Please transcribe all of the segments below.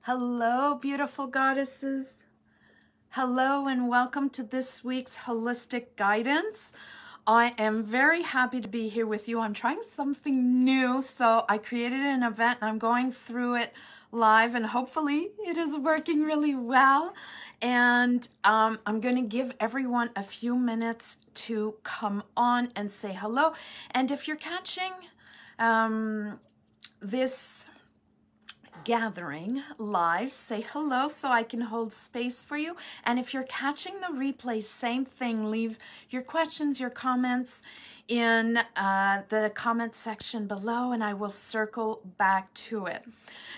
Hello, beautiful goddesses. Hello, and welcome to this week's holistic guidance. I am very happy to be here with you. I'm trying something new, so I created an event and I'm going through it live, and hopefully it is working really well. And I'm going to give everyone a few minutes to come on and say hello. And if you're catching this gathering live, say hello so I can hold space for you. And if you're catching the replay, same thing, leave your questions, your comments in the comment section below, and I will circle back to it.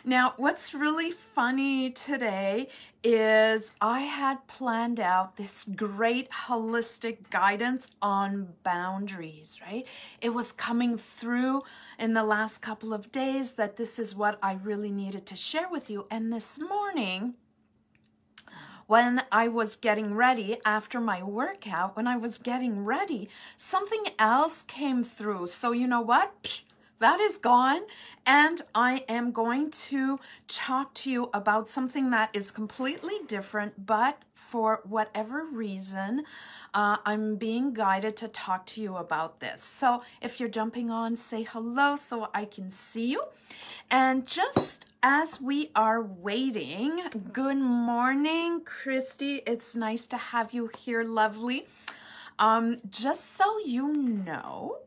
Now, what's really funny today is I had planned out this great holistic guidance on boundaries, right? It was coming through in the last couple of days that this is what I really needed to share with you. And this morning, when I was getting ready after my workout, something else came through. So you know what? That is gone. And I am going to talk to you about something that is completely different, but for whatever reason, I'm being guided to talk to you about this. So if you're jumping on, say hello so I can see you. And just as we are waiting, good morning, Christy. It's nice to have you here, lovely. Just so you know,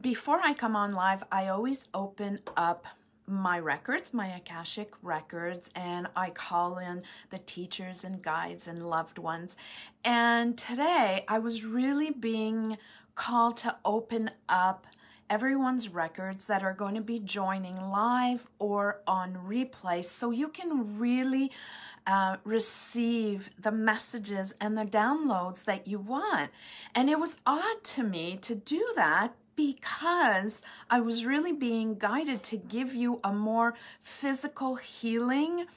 before I come on live, I always open up my records, my Akashic records, and I call in the teachers and guides and loved ones. And today I was really being called to open up everyone's records that are going to be joining live or on replay, so you can really receive the messages and the downloads that you want. And it was odd to me to do that because I was really being guided to give you a more physical healing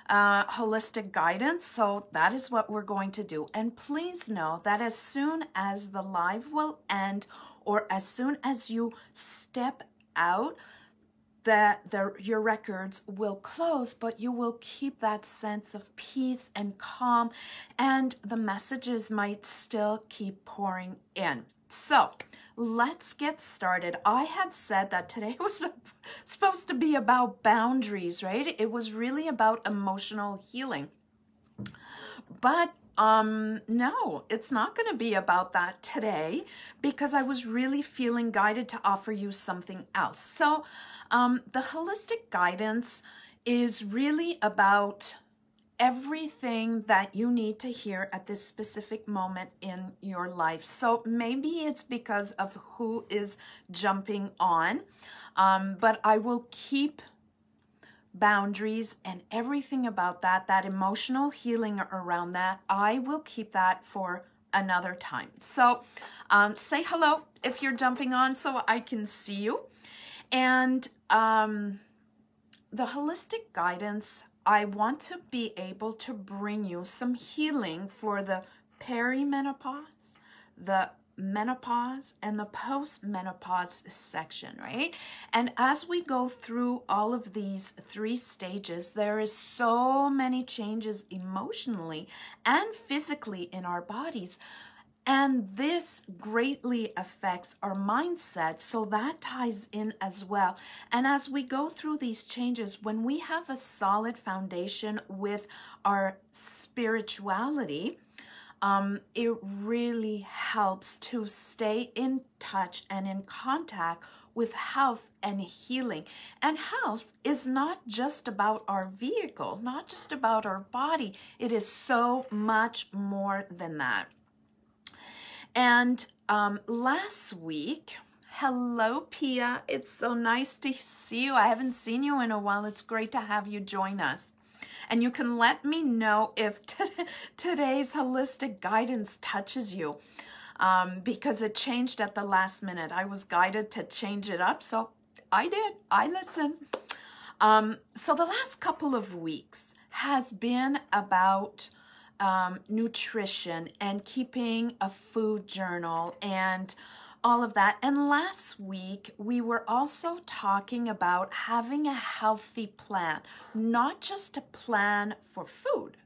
holistic guidance. So that is what we're going to do. And please know that as soon as the live will end, or as soon as you step out, your records will close, but you will keep that sense of peace and calm, and the messages might still keep pouring in. So let's get started. I had said that today was supposed to be about boundaries, right? It was really about emotional healing. But no, it's not going to be about that today, because I was really feeling guided to offer you something else. So the holistic guidance is really about everything that you need to hear at this specific moment in your life. So maybe it's because of who is jumping on, but I will keep boundaries and everything about that emotional healing around that, I will keep that for another time. So say hello if you're jumping on so I can see you. And the holistic guidance, I want to be able to bring you some healing for the perimenopause, the menopause, and the post-menopause section, right? And as we go through all of these three stages, there is so many changes emotionally and physically in our bodies. And this greatly affects our mindset, so that ties in as well. And as we go through these changes, when we have a solid foundation with our spirituality, it really helps to stay in touch and in contact with health and healing. And health is not just about our vehicle, not just about our body. It is so much more than that. And last week, hello, Pia. It's so nice to see you. I haven't seen you in a while. It's great to have you join us. And you can let me know if today's holistic guidance touches you, because it changed at the last minute. I was guided to change it up, so I did. I listened. So the last couple of weeks has been about nutrition and keeping a food journal and all of that. And last week, we were also talking about having a healthy plan, not just a plan for food,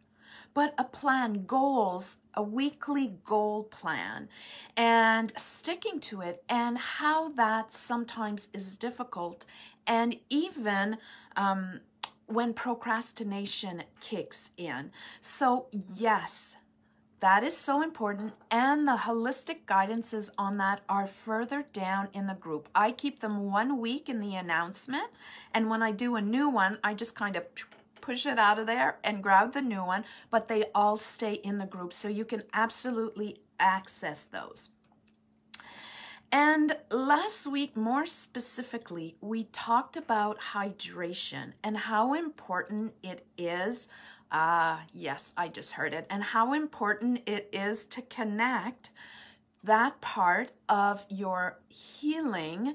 but a plan, goals, a weekly goal plan, and sticking to it, and how that sometimes is difficult, and even when procrastination kicks in. So yes, that is so important, and the holistic guidances on that are further down in the group. I keep them 1 week in the announcement, and when I do a new one, I just kind of push it out of there and grab the new one, but they all stay in the group, so you can absolutely access those. And last week, more specifically, we talked about hydration and how important it is. Yes, I just heard it. And how important it is to connect that part of your healing,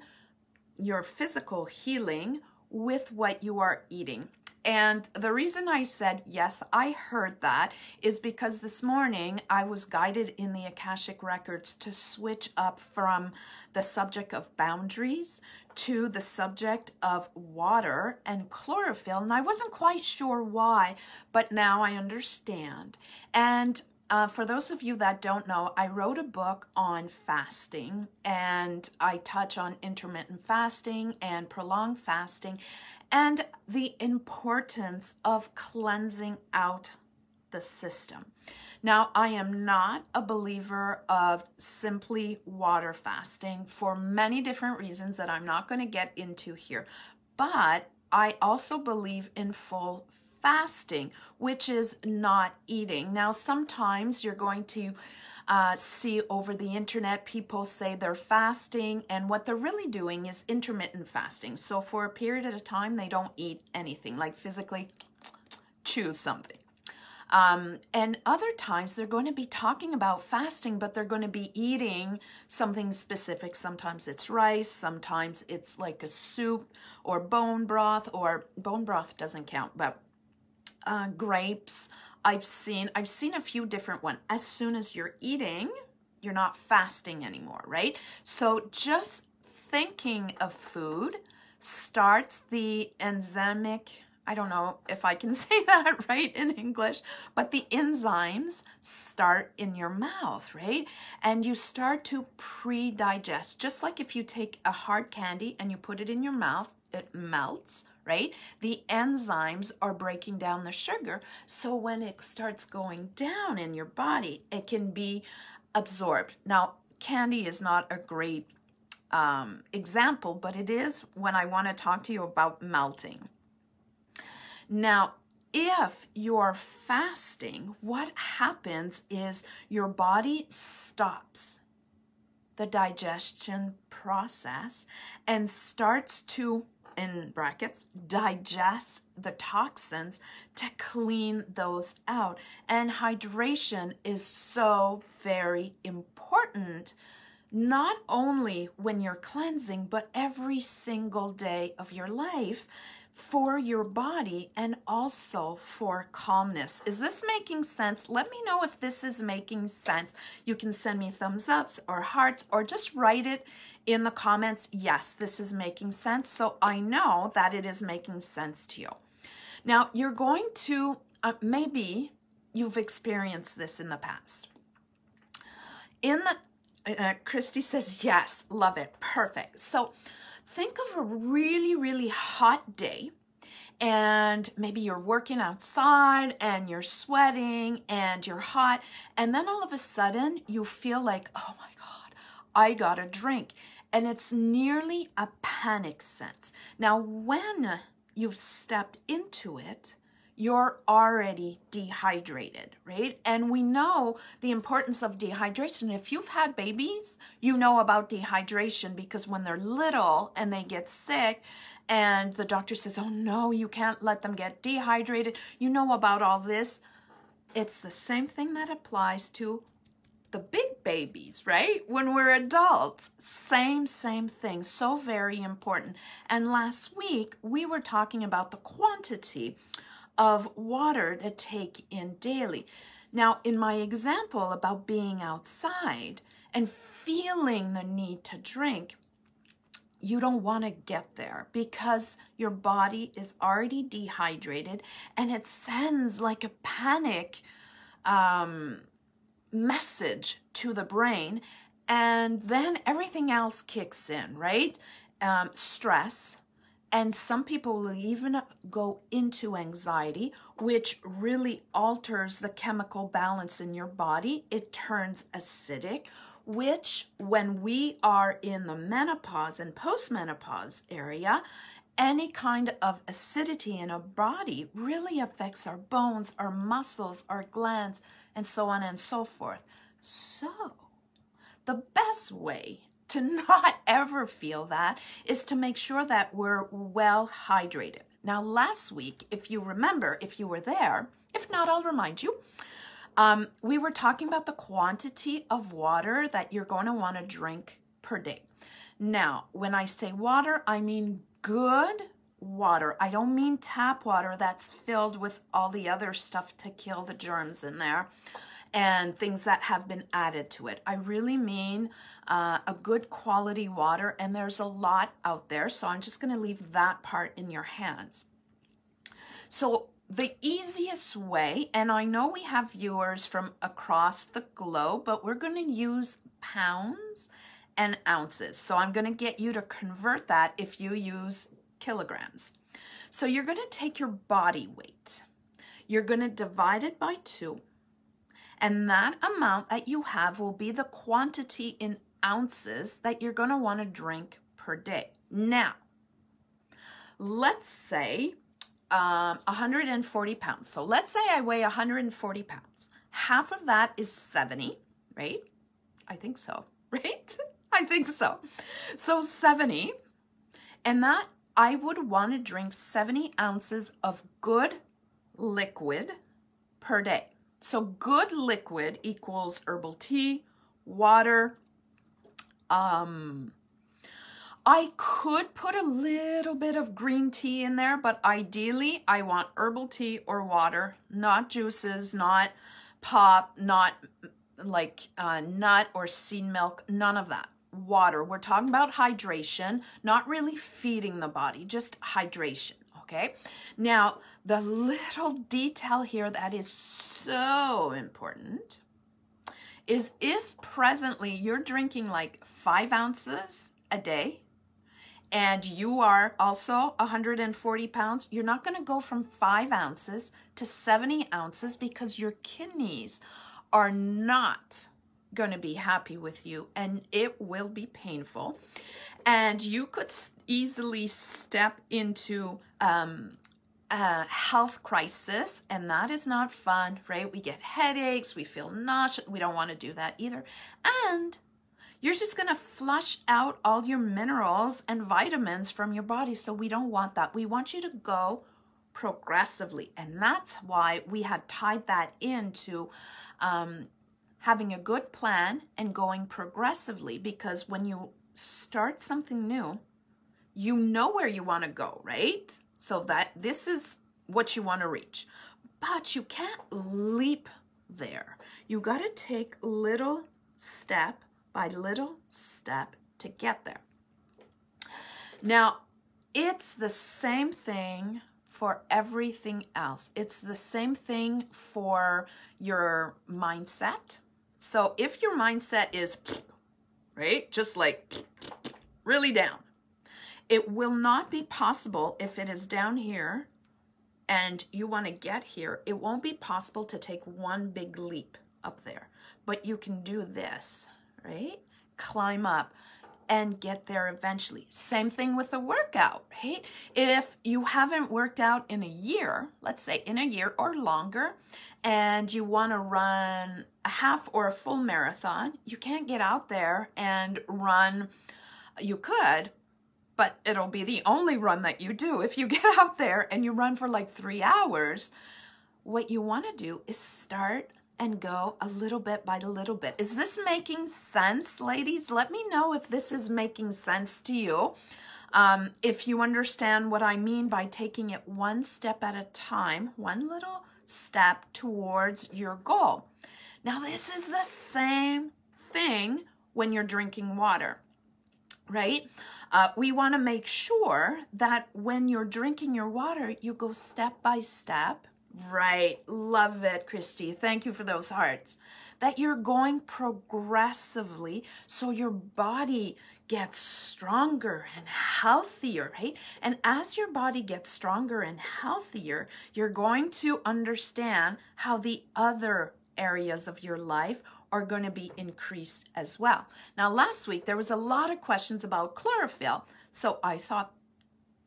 your physical healing, with what you are eating. And the reason I said, yes, I heard that, is because this morning I was guided in the Akashic Records to switch up from the subject of boundaries to the subject of water and chlorophyll. And I wasn't quite sure why, but now I understand. And for those of you that don't know, I wrote a book on fasting, and I touch on intermittent fasting and prolonged fasting and the importance of cleansing out the system. Now, I am not a believer of simply water fasting for many different reasons that I'm not going to get into here, but I also believe in full fasting, which is not eating. Now, sometimes you're going to see over the internet people say they're fasting, and what they're really doing is intermittent fasting. So for a period at a time, they don't eat anything, like physically chew something. And other times they're going to be talking about fasting, but they're going to be eating something specific. Sometimes it's rice, sometimes it's like a soup or bone broth doesn't count, but grapes. I've seen a few different ones. As soon as you're eating, you're not fasting anymore, right? So just thinking of food starts the enzymic, I don't know if I can say that right in English, but the enzymes start in your mouth, right? And you start to pre-digest. Just like if you take a hard candy and you put it in your mouth, it melts, right? The enzymes are breaking down the sugar, so when it starts going down in your body, it can be absorbed. Now, candy is not a great example, but it is when I want to talk to you about melting. Now, if you're fasting, what happens is your body stops the digestion process and starts to, in brackets, digest the toxins to clean those out. And hydration is so very important, not only when you're cleansing, but every single day of your life, for your body and also for calmness. Is this making sense? Let me know if this is making sense. You can send me thumbs ups or hearts, or just write it in the comments. Yes, this is making sense. So I know that it is making sense to you. Now, you're going to, maybe you've experienced this in the past. Christy says, yes, love it, perfect. So think of a really, really hot day, and maybe you're working outside and you're sweating and you're hot, and then all of a sudden you feel like, oh my God, I gotta drink. And it's nearly a panic sense. Now, when you've stepped into it, you're already dehydrated, right? And we know the importance of dehydration. If you've had babies, you know about dehydration, because when they're little and they get sick and the doctor says, oh no, you can't let them get dehydrated, you know about all this. It's the same thing that applies to the big babies, right? When we're adults, same thing. So very important. And last week, we were talking about the quantity of water to take in daily. Now, in my example about being outside and feeling the need to drink, you don't want to get there because your body is already dehydrated and it sends like a panic message to the brain, and then everything else kicks in, right? Stress, and some people will even go into anxiety, which really alters the chemical balance in your body. It turns acidic, which when we are in the menopause and postmenopause area, any kind of acidity in our body really affects our bones, our muscles, our glands, and so on and so forth. So the best way to not ever feel that is to make sure that we're well hydrated. Now, last week, if you remember, if you were there, if not, I'll remind you, we were talking about the quantity of water that you're going to want to drink per day. Now, when I say water, I mean good water. I don't mean tap water that's filled with all the other stuff to kill the germs in there and things that have been added to it. I really mean a good quality water, and there's a lot out there, so I'm just going to leave that part in your hands. So the easiest way, and I know we have viewers from across the globe, but we're going to use pounds and ounces. So I'm going to get you to convert that if you use kilograms. So you're going to take your body weight. You're going to divide it by 2. And that amount that you have will be the quantity in ounces that you're going to want to drink per day. Now, let's say 140 pounds. So let's say I weigh 140 pounds. Half of that is 70, right? I think so, right? I think so. So 70, and that I would want to drink 70 ounces of good liquid per day. So good liquid equals herbal tea, water. I could put a little bit of green tea in there, but ideally I want herbal tea or water, not juices, not pop, not like nut or seed milk, none of that. Water. We're talking about hydration, not really feeding the body, just hydration, okay? Now, the little detail here that is so important is if presently you're drinking like 5 ounces a day and you are also 140 pounds, you're not going to go from 5 ounces to 70 ounces because your kidneys are not going to be happy with you, and it will be painful, and you could easily step into a health crisis, and that is not fun, right? We get headaches, we feel nauseous, we don't want to do that either, and you're just going to flush out all your minerals and vitamins from your body, so we don't want that. We want you to go progressively, and that's why we had tied that into having a good plan and going progressively, because when you start something new, you know where you want to go, right? So that this is what you want to reach, but you can't leap there. You got to take little step by little step to get there. Now, it's the same thing for everything else. It's the same thing for your mindset. So if your mindset is, right, just like really down, it will not be possible if it is down here and you want to get here. It won't be possible to take one big leap up there, but you can do this, right? Climb up and get there eventually. Same thing with a workout, right? If you haven't worked out in a year, let's say in a year or longer, and you want to run a half or a full marathon, you can't get out there and run. You could, but it'll be the only run that you do. If you get out there and you run for like 3 hours, what you want to do is start and go a little bit by little bit. Is this making sense, ladies? Let me know if this is making sense to you. If you understand what I mean by taking it one step at a time, one little step towards your goal. Now, this is the same thing when you're drinking water, right? We want to make sure that when you're drinking your water, you go step by step. Right. Love it, Christy. Thank you for those hearts. That you're going progressively so your body gets stronger and healthier, right? And as your body gets stronger and healthier, you're going to understand how the other areas of your life are going to be increased as well. Now, last week, there was a lot of questions about chlorophyll. So I thought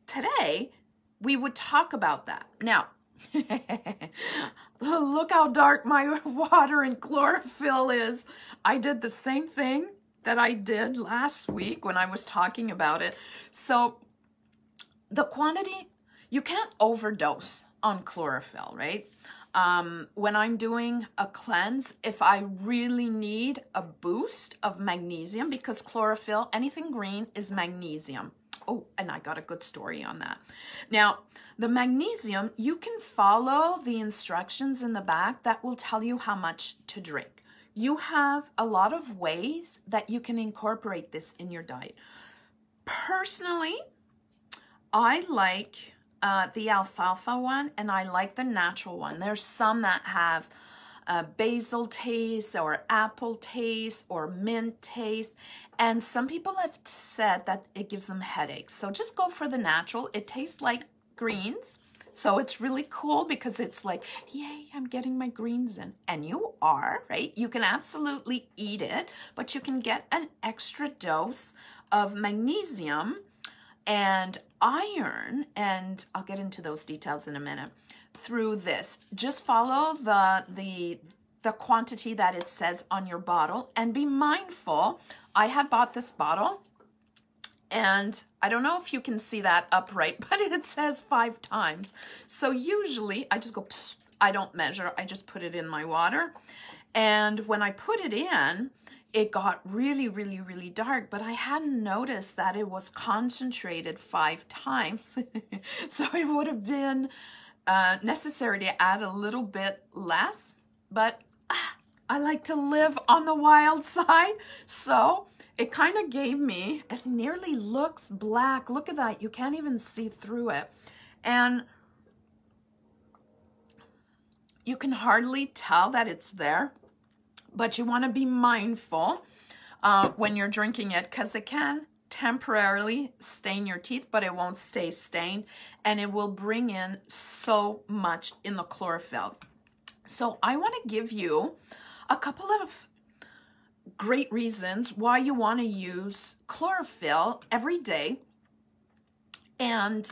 today we would talk about that. Now, look how dark my water and chlorophyll is. I did the same thing that I did last week when I was talking about it. So the quantity, you can't overdose on chlorophyll, right? When I'm doing a cleanse, if I really need a boost of magnesium, because chlorophyll, anything green is magnesium. Oh, and I got a good story on that. Now, the magnesium, you can follow the instructions in the back that will tell you how much to drink. You have a lot of ways that you can incorporate this in your diet. Personally, I like the alfalfa one, and I like the natural one. There's some that have basil taste or apple taste or mint taste, and some people have said that it gives them headaches. So just go for the natural. It tastes like greens, so it's really cool because it's like, yay, I'm getting my greens in. And you are, right? You can absolutely eat it, but you can get an extra dose of magnesium and iron, and I'll get into those details in a minute, through this. Just follow the quantity that it says on your bottle and be mindful. I had bought this bottle, and I don't know if you can see that upright, but it says 5 times. So usually I just go, I don't measure, I just put it in my water. And when I put it in, it got really, really, really dark, but I hadn't noticed that it was concentrated 5 times. So it would have been necessary to add a little bit less, but I like to live on the wild side. So it kind of gave me, it nearly looks black. Look at that. You can't even see through it. And you can hardly tell that it's there. But you want to be mindful when you're drinking it, because it can temporarily stain your teeth, but it won't stay stained, and it will bring in so much in the chlorophyll. So I want to give you a couple of great reasons why you want to use chlorophyll every day. And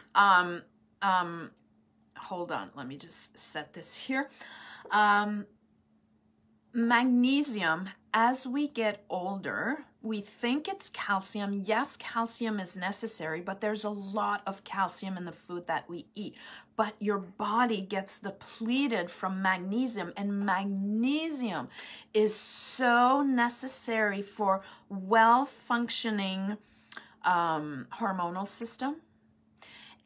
hold on, let me just set this here. Magnesium, as we get older, we think it's calcium. Yes, calcium is necessary, but there's a lot of calcium in the food that we eat. But your body gets depleted from magnesium, and magnesium is so necessary for well-functioning hormonal system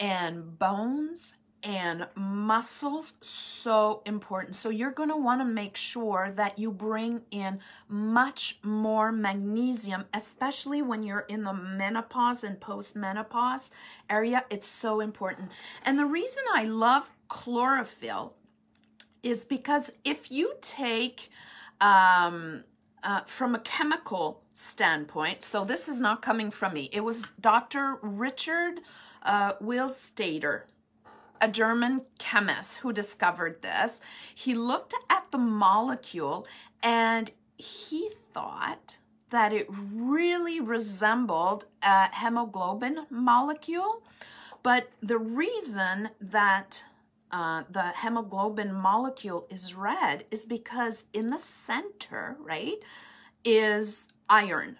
and bones and muscles. So important. So you're going to want to make sure that you bring in much more magnesium, especially when you're in the menopause and post-menopause area. It's so important. And the reason I love chlorophyll is because if you take from a chemical standpoint, so this is not coming from me. It was Dr. Richard Willstaeder, a German chemist who discovered this. He looked at the molecule and he thought that it really resembled a hemoglobin molecule. But the reason that the hemoglobin molecule is red is because in the center, right, is iron.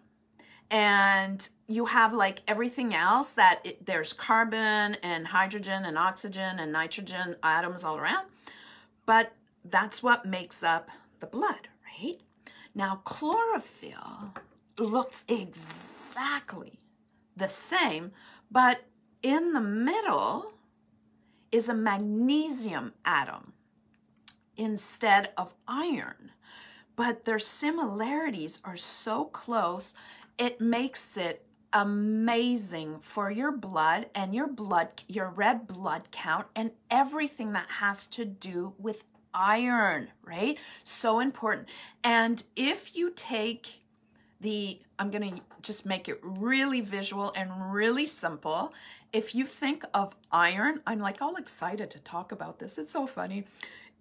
And you have like everything else that there's carbon and hydrogen and oxygen and nitrogen atoms all around. But that's what makes up the blood, right? Now, chlorophyll looks exactly the same, but in the middle is a magnesium atom instead of iron. but their similarities are so close, it makes it amazing for your blood and your red blood count and everything that has to do with iron, right? So important. And if you take I'm going to just make it really visual and really simple. If you think of iron, I'm like all excited to talk about this. It's so funny.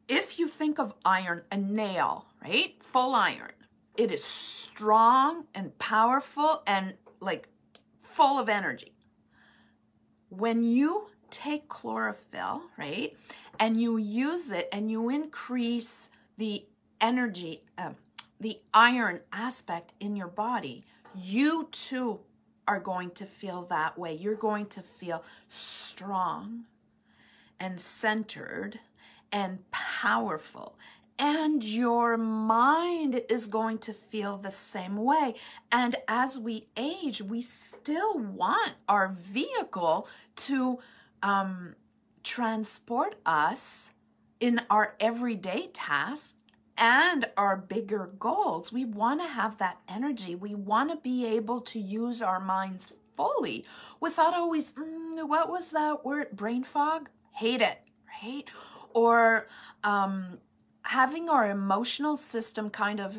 If you think of iron, a nail, right? Full iron. It is strong and powerful and like full of energy. When you take chlorophyll, right, and you use it and you increase the energy, the iron aspect in your body, you too are going to feel that way. You're going to feel strong and centered and powerful. And your mind is going to feel the same way. And as we age, we still want our vehicle to transport us in our everyday tasks and our bigger goals. We want to have that energy. We want to be able to use our minds fully without always, what was that word? Brain fog? Hate it, right? Or having our emotional system kind of,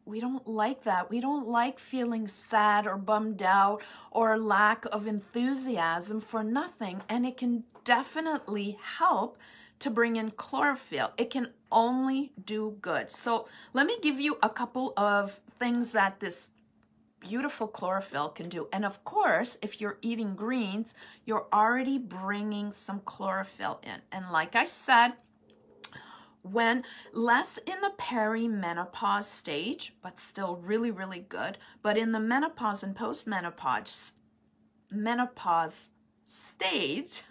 we don't like that. We don't like feeling sad or bummed out or lack of enthusiasm for nothing. And it can definitely help to bring in chlorophyll. It can only do good. So let me give you a couple of things that this beautiful chlorophyll can do. And of course, if you're eating greens, you're already bringing some chlorophyll in. And like I said, when less in the perimenopause stage, but still really, really good, but in the menopause and postmenopause stage,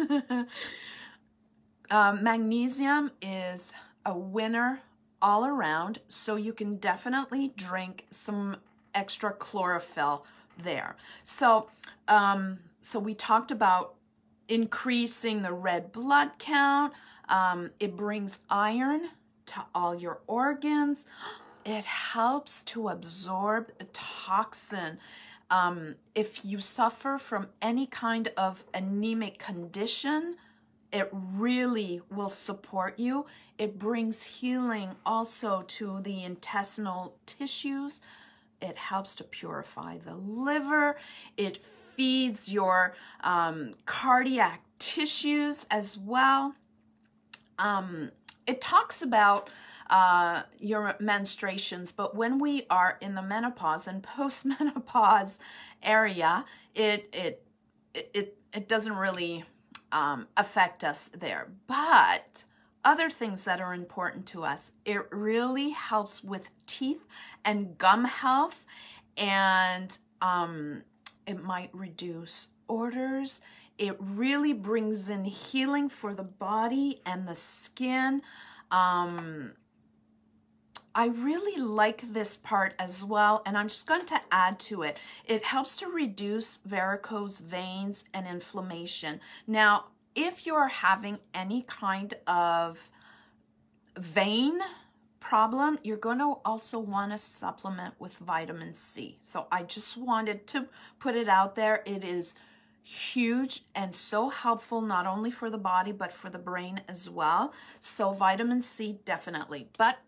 magnesium is a winner all around, so you can definitely drink some extra chlorophyll there. So, so we talked about increasing the red blood count. It brings iron to all your organs. It helps to absorb a toxin. If you suffer from any kind of anemic condition, it really will support you. It brings healing also to the intestinal tissues. It helps to purify the liver. It feeds your cardiac tissues as well. It talks about your menstruations, but when we are in the menopause and postmenopause area, it doesn't really affect us there. But other things that are important to us, it really helps with teeth and gum health, and it might reduce odors. It really brings in healing for the body and the skin. I really like this part as well, and I'm just going to add to it. It helps to reduce varicose veins and inflammation. Now, if you're having any kind of vein problem, you're going to also want to supplement with vitamin C. So I just wanted to put it out there. It is huge and so helpful, not only for the body, but for the brain as well. So vitamin C, definitely. But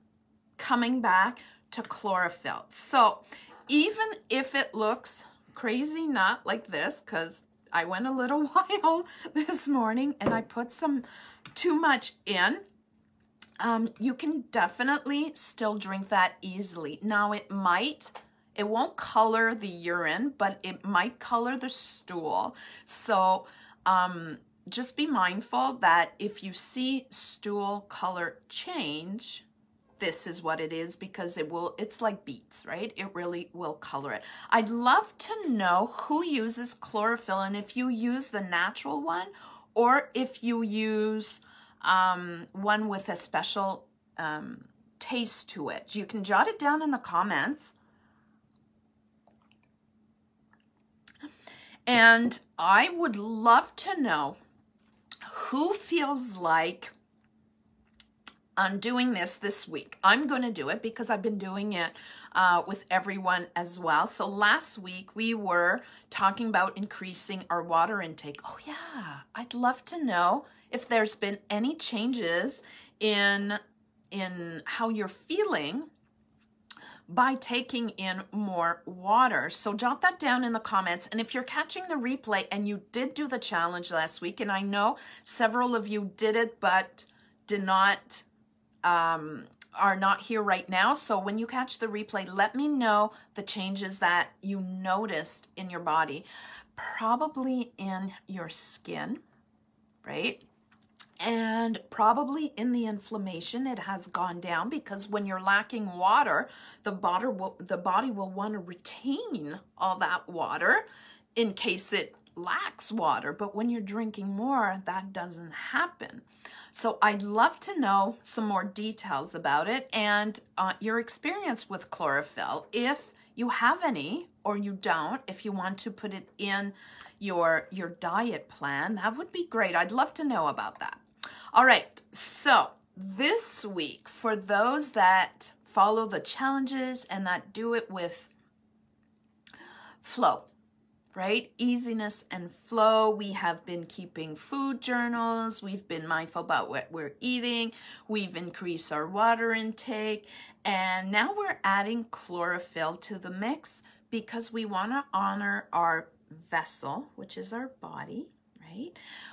coming back to chlorophyll. So even if it looks crazy, not like this, because I went a little while this morning and I put some too much in, you can definitely still drink that easily. Now it won't color the urine, but it might color the stool. So just be mindful that if you see stool color change, this is what it is, because it's like beets, right? It really will color it. I'd love to know who uses chlorophyll, and if you use the natural one, or if you use one with a special taste to it. You can jot it down in the comments. And I would love to know who feels like on doing this week. I'm going to do it because I've been doing it with everyone as well. So last week we were talking about increasing our water intake. Oh yeah, I'd love to know if there's been any changes in how you're feeling by taking in more water. So jot that down in the comments. And if you're catching the replay and you did do the challenge last week, and I know several of you did it but did not, are not here right now. So when you catch the replay, let me know the changes that you noticed in your body, probably in your skin, right? And probably in the inflammation, it has gone down, because when you're lacking water, the body will want to retain all that water in case it lacks water. But when you're drinking more, that doesn't happen. So I'd love to know some more details about it and your experience with chlorophyll. If you have any or you don't, if you want to put it in your diet plan, that would be great. I'd love to know about that. All right, so this week, for those that follow the challenges and that do it with flow, right? Easiness and flow. We have been keeping food journals. We've been mindful about what we're eating. We've increased our water intake. And now we're adding chlorophyll to the mix because we want to honor our vessel, which is our body, right?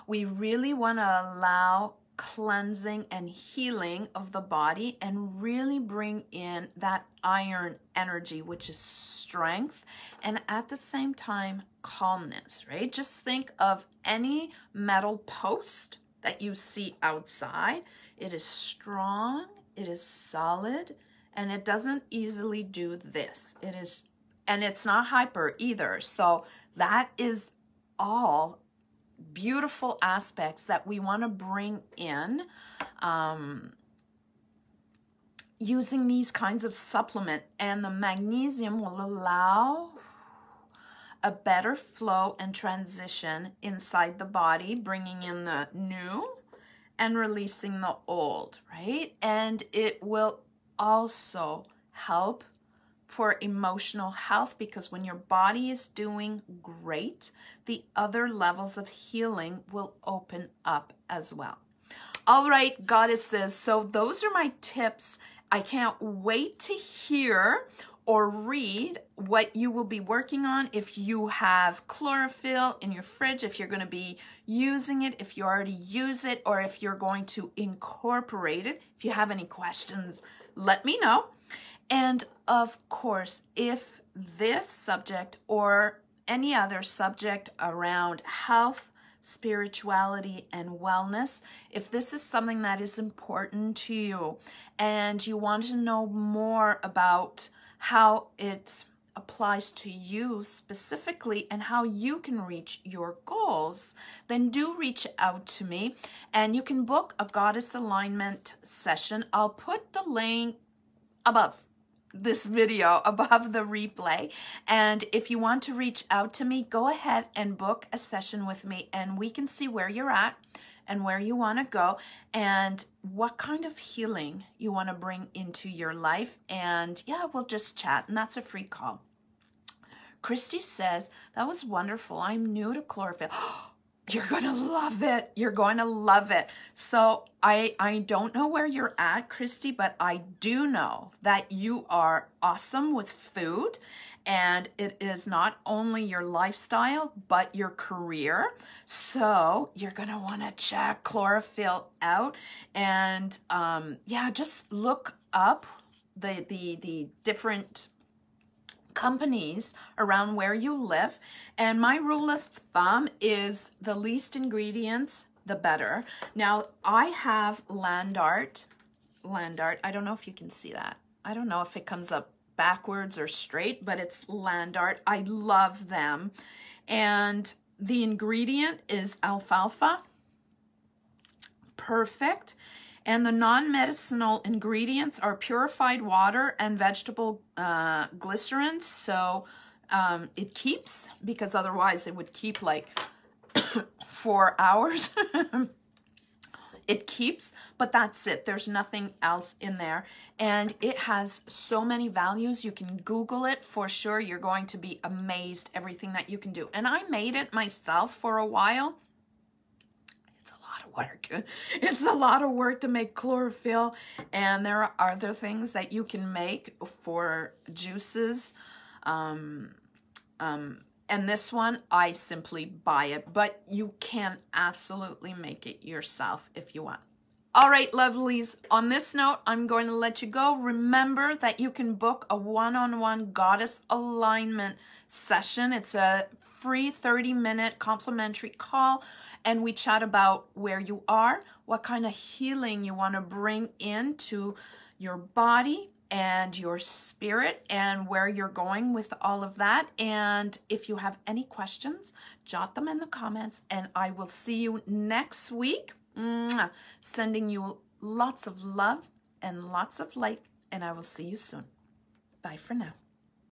We really want to allow cleansing and healing of the body and really bring in that iron energy, which is strength, and at the same time calmness, right? Just think of any metal post that you see outside. It is strong, it is solid, and it doesn't easily do this. And it's not hyper either. So that is all beautiful aspects that we want to bring in using these kinds of supplement. And the magnesium will allow a better flow and transition inside the body, bringing in the new and releasing the old, right? And it will also help for emotional health, because when your body is doing great, the other levels of healing will open up as well. All right, goddesses, so those are my tips. I can't wait to hear or read what you will be working on. If you have chlorophyll in your fridge, if you're going to be using it, if you already use it, or if you're going to incorporate it. If you have any questions, let me know. And of course, if this subject or any other subject around health, spirituality, and wellness, if this is something that is important to you and you want to know more about how it applies to you specifically and how you can reach your goals, then do reach out to me and you can book a goddess alignment session. I'll put the link above this video, above the replay, and if you want to reach out to me, go ahead and book a session with me and we can see where you're at and where you want to go and what kind of healing you want to bring into your life. And yeah, we'll just chat, and that's a free call. Christy says, that was wonderful. I'm new to chlorophyll. You're going to love it. You're going to love it. So I don't know where you're at, Christy, but I do know that you are awesome with food, and it is not only your lifestyle, but your career. So you're going to want to check chlorophyll out, and yeah, just look up the different companies around where you live. And my rule of thumb is the least ingredients, the better. Now, I have Land Art. I don't know if you can see that. I don't know if it comes up backwards or straight, but it's Land Art. I love them. And the ingredient is alfalfa. Perfect. And the non-medicinal ingredients are purified water and vegetable glycerin. So it keeps, because otherwise it would keep like 4 hours. It keeps, but that's it. There's nothing else in there. And it has so many values. You can Google it for sure. You're going to be amazed everything that you can do. And I made it myself for a while. It's a lot of work. It's a lot of work to make chlorophyll. And there are other things that you can make for juices. And this one, I simply buy it, but you can absolutely make it yourself if you want. All right, lovelies, on this note, I'm going to let you go. Remember that you can book a one-on-one goddess alignment session. It's a free 30-minute complimentary call, and we chat about where you are, what kind of healing you want to bring into your body and your spirit, and where you're going with all of that. And if you have any questions, jot them in the comments, and I will see you next week. Sending you lots of love and lots of light, and I will see you soon. Bye for now.